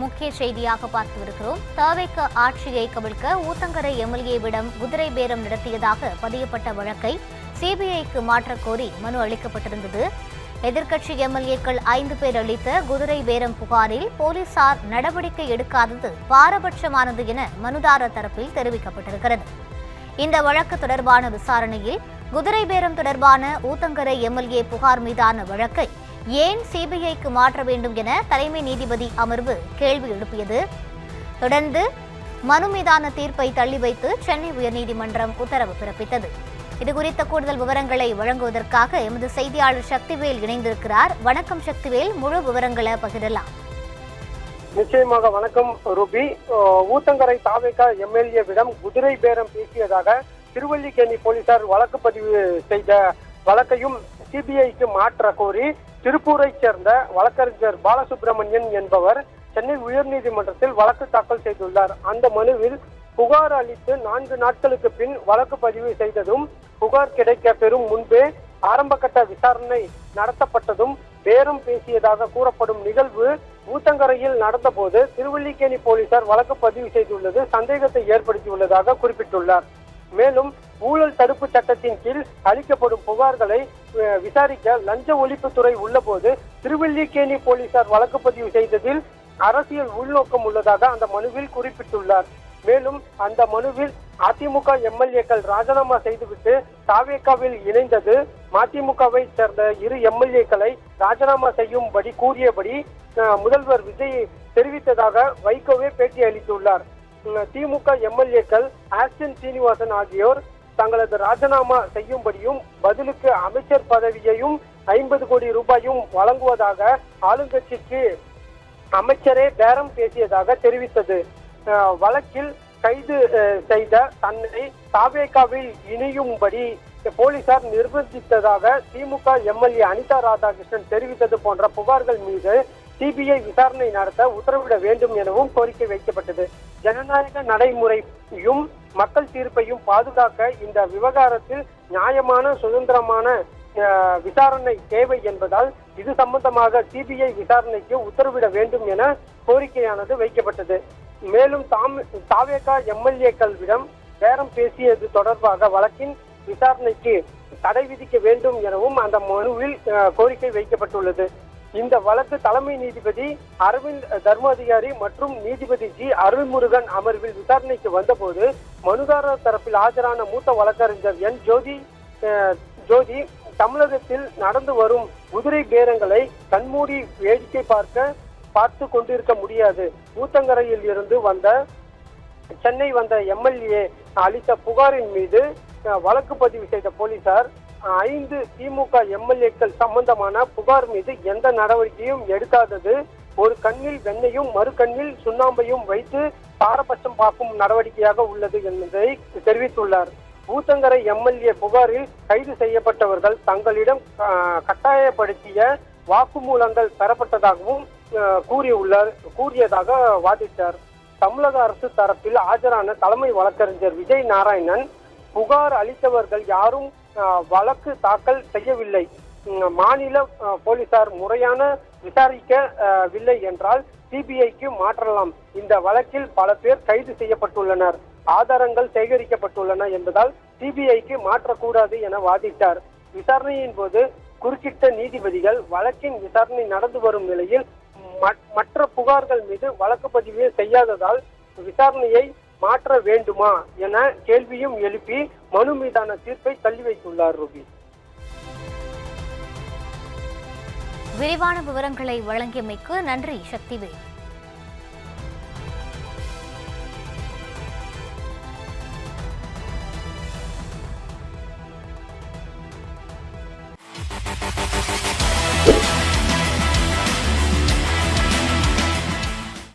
முக்கிய செய்தியாக பார்த்து வருகிறோம். தவிக ஆட்சியை கவிழ்க்க ஊத்தங்கரை எம்எல்ஏவிடம் குதிரை பேரம் நடத்தியதாக பதியப்பட்ட வழக்கை சிபிஐக்கு மாற்றக் கோரி மனு அளிக்கப்பட்டிருந்தது. எதிர்க்கட்சி எம்எல்ஏக்கள் 5 பேர் அளித்த குதிரை பேரம் புகாரில் போலீசார் நடவடிக்கை எடுக்காதது பாரபட்சமானது என மனுதாரர் தரப்பில் தெரிவிக்கப்பட்டிருக்கிறது. இந்த வழக்கு தொடர்பான விசாரணையில் குதிரை பேரம் தொடர்பான ஊத்தங்கரை எம்எல்ஏ புகார் மீதான வழக்கை ஏன் சிபிஐக்கு மாற்ற வேண்டும் என தலைமை நீதிபதி அமர்வு கேள்வி எழுப்பியது. தொடர்ந்து மனு மீதான தீர்ப்பை தள்ளி வைத்து சென்னை உயர்நீதிமன்றம் உத்தரவு பிறப்பித்தது. இதுகுறித்த கூடுதல் விவரங்களை வழங்குவதற்காக எமது செய்தியாளர் சக்திவேல் இணைந்திருக்கிறார். வணக்கம் சக்திவேல், முழு விவரங்களை பகிரலாம். நிச்சயமாக வணக்கம் ரூபி. ஊத்தங்கரை தவிக எம்எல்ஏவிடம் குதிரை பேரம் பேசியதாக திருவல்லிக்கேணி போலீசார் வழக்கு பதிவு செய்த வழக்கையும் சிபிஐக்கு மாற்ற கோரி திருப்பூரை சேர்ந்த வழக்கறிஞர் பாலசுப்ரமணியன் என்பவர் சென்னை உயர்நீதிமன்றத்தில் வழக்கு தாக்கல் செய்துள்ளார். அந்த மனுவில் புகார் அளித்து 4 நாட்களுக்கு பின் வழக்கு பதிவு செய்ததும், புகார் கிடைக்க பெறும் முன்பே ஆரம்பகட்ட விசாரணை நடத்தப்பட்டதும், பேரம் பேசியதாக கூறப்படும் நிகழ்வு ஊத்தங்கரையில் நடந்தபோது திருவல்லிக்கேணி போலீசார் வழக்கு பதிவு செய்துள்ளது சந்தேகத்தை ஏற்படுத்தியுள்ளதாக குறிப்பிட்டுள்ளார். மேலும் ஊழல் தடுப்பு சட்டத்தின் கீழ் அளிக்கப்படும் புகார்களை விசாரிக்க லஞ்ச ஒழிப்புத்துறை உள்ளபோது திருவல்லிக்கேணி போலீசார் வழக்கு பதிவு செய்ததில் அரசியல் உள்நோக்கம் உள்ளதாக அந்த மனுவில் குறிப்பிட்டுள்ளார். மேலும் அந்த மனுவில் அதிமுக எம்எல்ஏக்கள் ராஜினாமா செய்துவிட்டு தவிகவில் இணைந்தது, மதிமுகவை சேர்ந்த 2 எம்எல்ஏக்களை ராஜினாமா செய்யும்படி கூறியபடி முதல்வர் விஜய் தெரிவித்ததாக வைகோவே பேட்டி அளித்துள்ளார். திமுக எம்எல்ஏக்கள் ஆஸ்டின் சீனிவாசன் ஆகியோர் தங்களது ராஜினாமா செய்யும்படியும் பதிலுக்கு அமைச்சர் பதவியையும் 50 கோடி ரூபாயும் வழங்குவதாக ஆளுங்கட்சிக்கு அமைச்சரே பேரம் பேசியதாக தெரிவித்தது. வழக்கில் கைது செய்த தன்னை தவிகவில் இணையும்படி போலீசார் நிர்பந்தித்ததாக திமுக எம்எல்ஏ அனிதா ராதாகிருஷ்ணன் தெரிவித்தது போன்ற புகார்கள் மீது சிபிஐ விசாரணை நடத்த உத்தரவிட வேண்டும் எனவும் கோரிக்கை வைக்கப்பட்டது. ஜனநாயக நடைமுறையும் மக்கள் தீர்ப்பையும் பாதுகாக்க இந்த விவகாரத்தில் நியாயமான சுதந்திரமான விசாரணை தேவை என்பதால் இது சம்பந்தமாக சிபிஐ விசாரணைக்கு உத்தரவிட வேண்டும் என கோரிக்கையானது வைக்கப்பட்டது. மேலும் தவிக எம்எல்ஏக்களிடம் பேரம் பேசியது தொடர்பாக வழக்கின் விசாரணைக்கு தடை விதிக்க வேண்டும் எனவும் அந்த மனுவில் கோரிக்கை வைக்கப்பட்டுள்ளது. இந்த வழக்கு தலைமை நீதிபதி அரவிந்த் தர்மாதிகாரி மற்றும் நீதிபதி ஜி அருள்முருகன் அமர்வில் விசாரணைக்கு வந்தபோது மனுதாரர் தரப்பில் ஆஜரான மூத்த வழக்கறிஞர் என் ஜோதி தமிழகத்தில் நடந்து வரும் குதிரை பேரங்களை கண்மூடி வேடிக்கை பார்த்து கொண்டிருக்க முடியாது. ஊத்தங்கரையில் இருந்து சென்னை வந்த எம்எல்ஏ அளித்த புகாரின் மீது வழக்கு பதிவு செய்த போலீசார் 5 திமுக எம்எல்ஏக்கள் சம்பந்தமான புகார் மீது எந்த நடவடிக்கையும் எடுக்காதது ஒரு கண்ணில் வெண்ணையும் மறு கண்ணில் சுண்ணாம்பையும் வைத்து பாரபட்சம் பார்க்கும் நடவடிக்கையாக உள்ளது என்பதை தெரிவித்துள்ளார். ஊத்தங்கரை எம்எல்ஏ புகாரில் கைது செய்யப்பட்டவர்கள் தங்களிடம் கட்டாயப்படுத்திய வாக்குமூலங்கள் பெறப்பட்டதாகவும் கூறியதாக வாதிட்டார். தமிழக அரசு தரப்பில் ஆஜரான தலைமை வழக்கறிஞர் விஜய் நாராயணன் புகார் அளித்தவர்கள் யாரும் வழக்கு தாக்கல் செய்யவில்லை, மாநில போலீசார் முறையான விசாரிக்கவில்லை என்றால் சிபிஐக்கு மாற்றலாம், இந்த வழக்கில் பல பேர் கைது செய்யப்பட்டுள்ளனர், ஆதாரங்கள் சேகரிக்கப்பட்டுள்ளன என்பதால் சிபிஐக்கு மாற்றக்கூடாது என வாதிட்டார். விசாரணையின் போது குறுக்கிட்ட நீதிபதிகள் வழக்கின் விசாரணை நடந்து வரும் நிலையில் மற்ற புகார்கள் மீது வழக்கு பதிவு செய்யாததால் விசாரணையை மாற்ற வேண்டுமா என கேள்வியும் எழுப்பி மனு மீதான தீர்ப்பை தள்ளி வைத்துள்ளார். ரூபி, விரிவான விவரங்களை வழங்கியமைக்கு நன்றி சக்திவேல்.